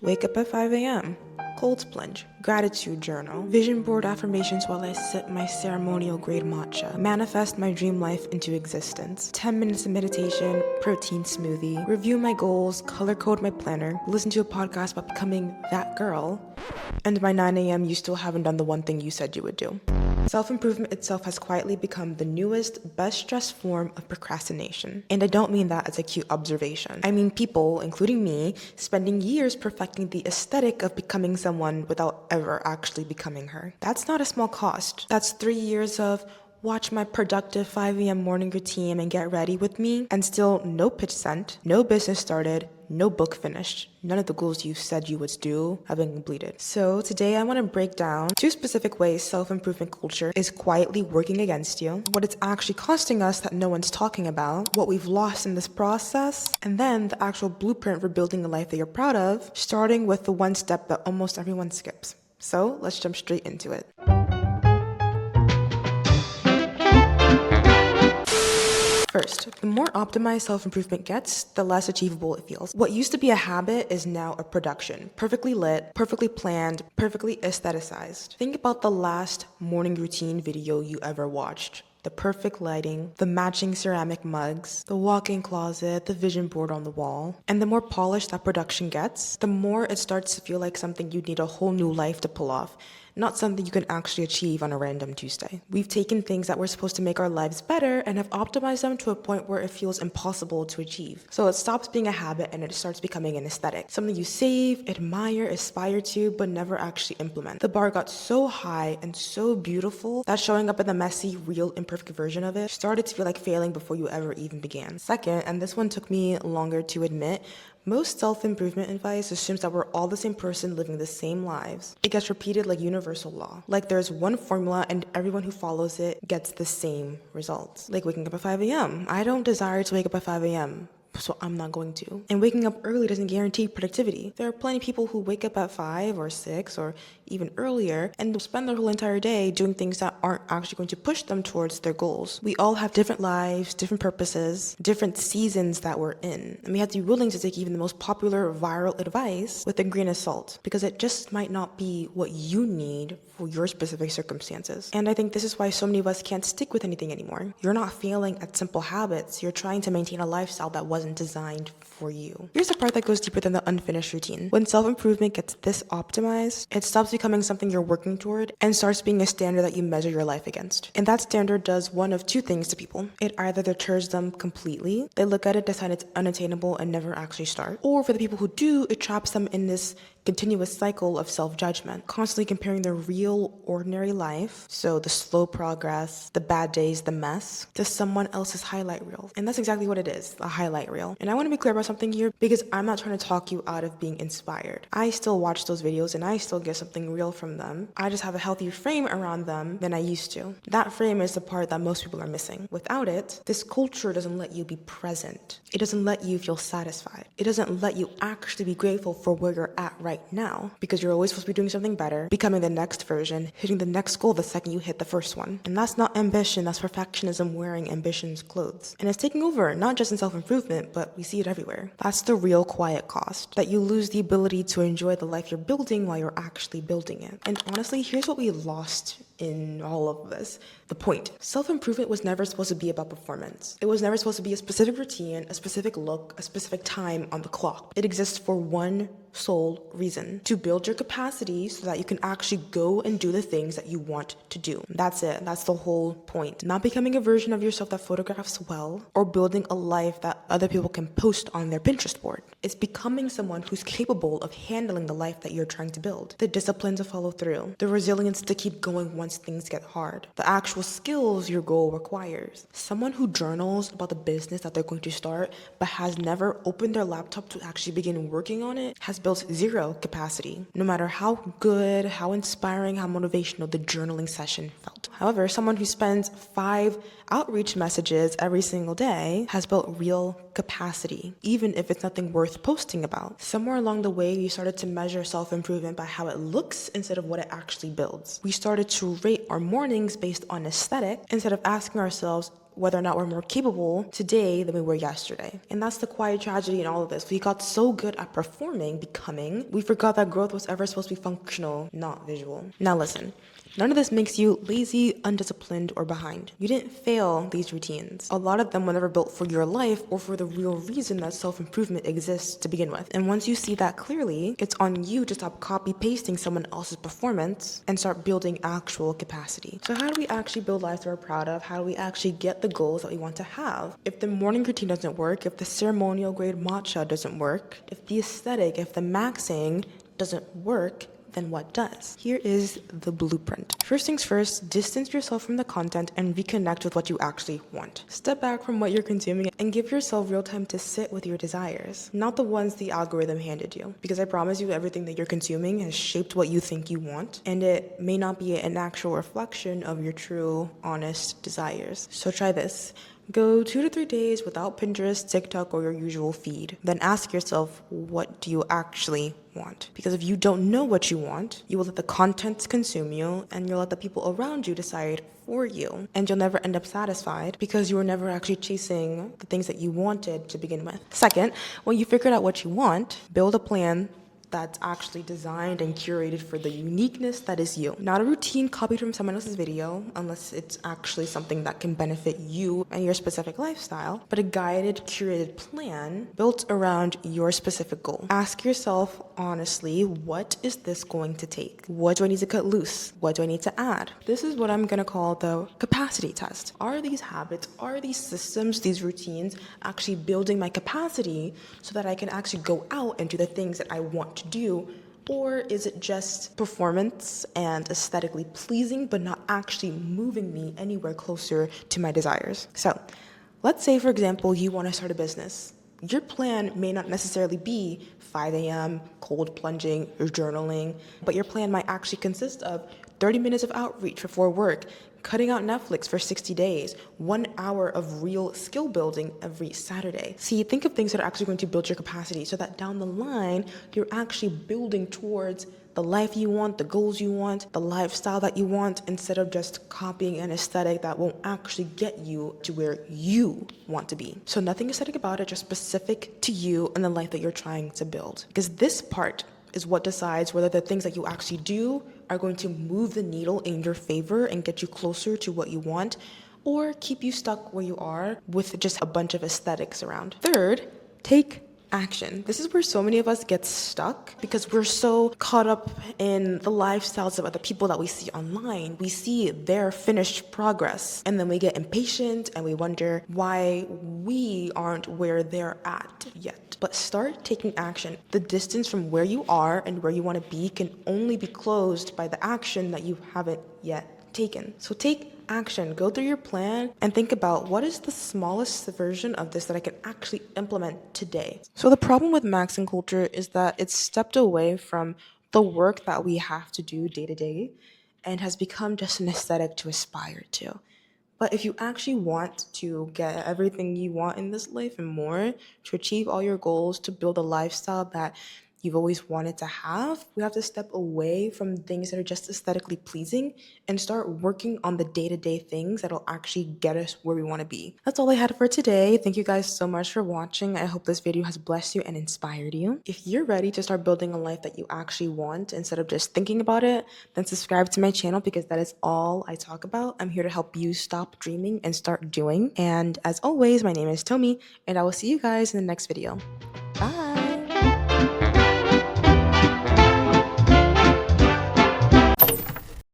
Wake up at 5 a.m. Cold plunge, gratitude journal, vision board affirmations while I sip my ceremonial grade matcha, manifest my dream life into existence, 10 minutes of meditation, protein smoothie, review my goals, color code my planner, listen to a podcast about becoming that girl, and by 9 a.m. you still haven't done the one thing you said you would do. Self-improvement itself has quietly become the newest, best-dressed form of procrastination. And I don't mean that as a cute observation. I mean people, including me, spending years perfecting the aesthetic of becoming someone without ever actually becoming her. That's not a small cost. That's 3 years of watch my productive 5 a.m. morning routine and get ready with me, and still no pitch sent, no business started, no book finished. None of the goals you said you would do have been completed. So today I want to break down 2 specific ways self-improvement culture is quietly working against you, what it's actually costing us that no one's talking about, what we've lost in this process, and then the actual blueprint for building a life that you're proud of, starting with the one step that almost everyone skips. So let's jump straight into it. First, the more optimized self-improvement gets, the less achievable it feels. What used to be a habit is now a production. Perfectly lit, perfectly planned, perfectly aestheticized. Think about the last morning routine video you ever watched. The perfect lighting, the matching ceramic mugs, the walk-in closet, the vision board on the wall. And the more polished that production gets, the more it starts to feel like something you need a whole new life to pull off, not something you can actually achieve on a random Tuesday. We've taken things that were supposed to make our lives better and have optimized them to a point where it feels impossible to achieve. So it stops being a habit and it starts becoming an aesthetic, something you save, admire, aspire to, but never actually implement. The bar got so high and so beautiful that showing up in the messy, real, imperfect version of it started to feel like failing before you ever even began. Second, and this one took me longer to admit, most self-improvement advice assumes that we're all the same person living the same lives. It gets repeated like universal law. Like there's one formula and everyone who follows it gets the same results. Like waking up at 5 a.m. I don't desire to wake up at 5 a.m. so I'm not going to. And waking up early doesn't guarantee productivity. There are plenty of people who wake up at 5 or 6 or even earlier and they'll spend their whole entire day doing things that aren't actually going to push them towards their goals. We all have different lives, different purposes, different seasons that we're in. And we have to be willing to take even the most popular viral advice with a grain of salt because it just might not be what you need for your specific circumstances. And I think this is why so many of us can't stick with anything anymore. You're not failing at simple habits. You're trying to maintain a lifestyle that wasn't designed for you. Here's the part that goes deeper than the unfinished routine. When self-improvement gets this optimized, it stops becoming something you're working toward and starts being a standard that you measure your life against. And that standard does one of 2 things to people. It either deters them completely, they look at it, decide it's unattainable and never actually start, or for the people who do, it traps them in this continuous cycle of self-judgment, constantly comparing their real, ordinary life, so the slow progress, the bad days, the mess, to someone else's highlight reel. And that's exactly what it is, a highlight reel. And I want to be clear about something here because I'm not trying to talk you out of being inspired. I still watch those videos and I still get something real from them. I just have a healthier frame around them than I used to. That frame is the part that most people are missing. Without it, this culture doesn't let you be present. It doesn't let you feel satisfied. It doesn't let you actually be grateful for where you're at right now because you're always supposed to be doing something better, becoming the next version, hitting the next goal the second you hit the first one. And that's not ambition, that's perfectionism wearing ambition's clothes. And it's taking over, not just in self-improvement, but we see it everywhere. That's the real quiet cost, that you lose the ability to enjoy the life you're building while you're actually building it. And honestly, here's what we lost in all of this. The point. Self-improvement was never supposed to be about performance. It was never supposed to be a specific routine, a specific look, a specific time on the clock. It exists for one sole reason: to build your capacity so that you can actually go and do the things that you want to do. That's it. That's the whole point. Not becoming a version of yourself that photographs well or building a life that other people can post on their Pinterest board. It's becoming someone who's capable of handling the life that you're trying to build. The discipline to follow through, the resilience to keep going once things get hard, the actual skills your goal requires. Someone who journals about the business that they're going to start but has never opened their laptop to actually begin working on it has built zero capacity, no matter how good, how inspiring, how motivational the journaling session felt. However, someone who spends 5 outreach messages every single day has built real capacity, even if it's nothing worth posting about. Somewhere along the way, we started to measure self-improvement by how it looks instead of what it actually builds. We started to rate our mornings based on aesthetic instead of asking ourselves, whether or not we're more capable today than we were yesterday. And that's the quiet tragedy in all of this. We got so good at performing, becoming, we forgot that growth was ever supposed to be functional, not visual. Now listen. None of this makes you lazy, undisciplined, or behind. You didn't fail these routines. A lot of them were never built for your life or for the real reason that self-improvement exists to begin with. And once you see that clearly, it's on you to stop copy-pasting someone else's performance and start building actual capacity. So how do we actually build lives that we're proud of? How do we actually get the goals that we want to have? If the morning routine doesn't work, if the ceremonial grade matcha doesn't work, if the aesthetic, if the maxing doesn't work, then what does? Here is the blueprint. First things first, distance yourself from the content and reconnect with what you actually want. Step back from what you're consuming and give yourself real time to sit with your desires, not the ones the algorithm handed you. Because I promise you, everything that you're consuming has shaped what you think you want, and it may not be an actual reflection of your true, honest desires. So try this. Go 2 to 3 days without Pinterest, TikTok, or your usual feed. Then ask yourself, what do you actually want? Because if you don't know what you want, you will let the content consume you, and you'll let the people around you decide for you. And you'll never end up satisfied because you were never actually chasing the things that you wanted to begin with. Second, when you figured out what you want, build a plan that's actually designed and curated for the uniqueness that is you. Not a routine copied from someone else's video, unless it's actually something that can benefit you and your specific lifestyle, but a guided, curated plan built around your specific goal. Ask yourself honestly, what is this going to take? What do I need to cut loose? What do I need to add? This is what I'm gonna call the capacity test. Are these habits, are these systems, these routines actually building my capacity so that I can actually go out and do the things that I want to do? Or is it just performance and aesthetically pleasing, but not actually moving me anywhere closer to my desires? So let's say, for example, you want to start a business. Your plan may not necessarily be 5 a.m., cold plunging, or journaling, but your plan might actually consist of 30 minutes of outreach before work, cutting out Netflix for 60 days, 1 hour of real skill building every Saturday. See, think of things that are actually going to build your capacity so that down the line, you're actually building towards the life you want, the goals you want, the lifestyle that you want, instead of just copying an aesthetic that won't actually get you to where you want to be. So nothing aesthetic about it, just specific to you and the life that you're trying to build. Because this part is what decides whether the things that you actually do are going to move the needle in your favor and get you closer to what you want, or keep you stuck where you are with just a bunch of aesthetics around. Third, take action. This is where so many of us get stuck because we're so caught up in the lifestyles of other people that we see online. We see their finished progress, and then we get impatient and we wonder why we aren't where they're at yet. But start taking action. The distance from where you are and where you want to be can only be closed by the action that you haven't yet taken. So take action. Go through your plan and think about, what is the smallest version of this that I can actually implement today? So the problem with maxing culture is that it's stepped away from the work that we have to do day to day and has become just an aesthetic to aspire to. But if you actually want to get everything you want in this life and more, to achieve all your goals, to build a lifestyle that you've always wanted to have, we have to step away from things that are just aesthetically pleasing and start working on the day-to-day things that'll actually get us where we want to be. That's all I had for today. Thank you guys so much for watching. I hope this video has blessed you and inspired you. If you're ready to start building a life that you actually want instead of just thinking about it, then subscribe to my channel because that is all I talk about. I'm here to help you stop dreaming and start doing. And as always, my name is Tomi, and I will see you guys in the next video. Bye!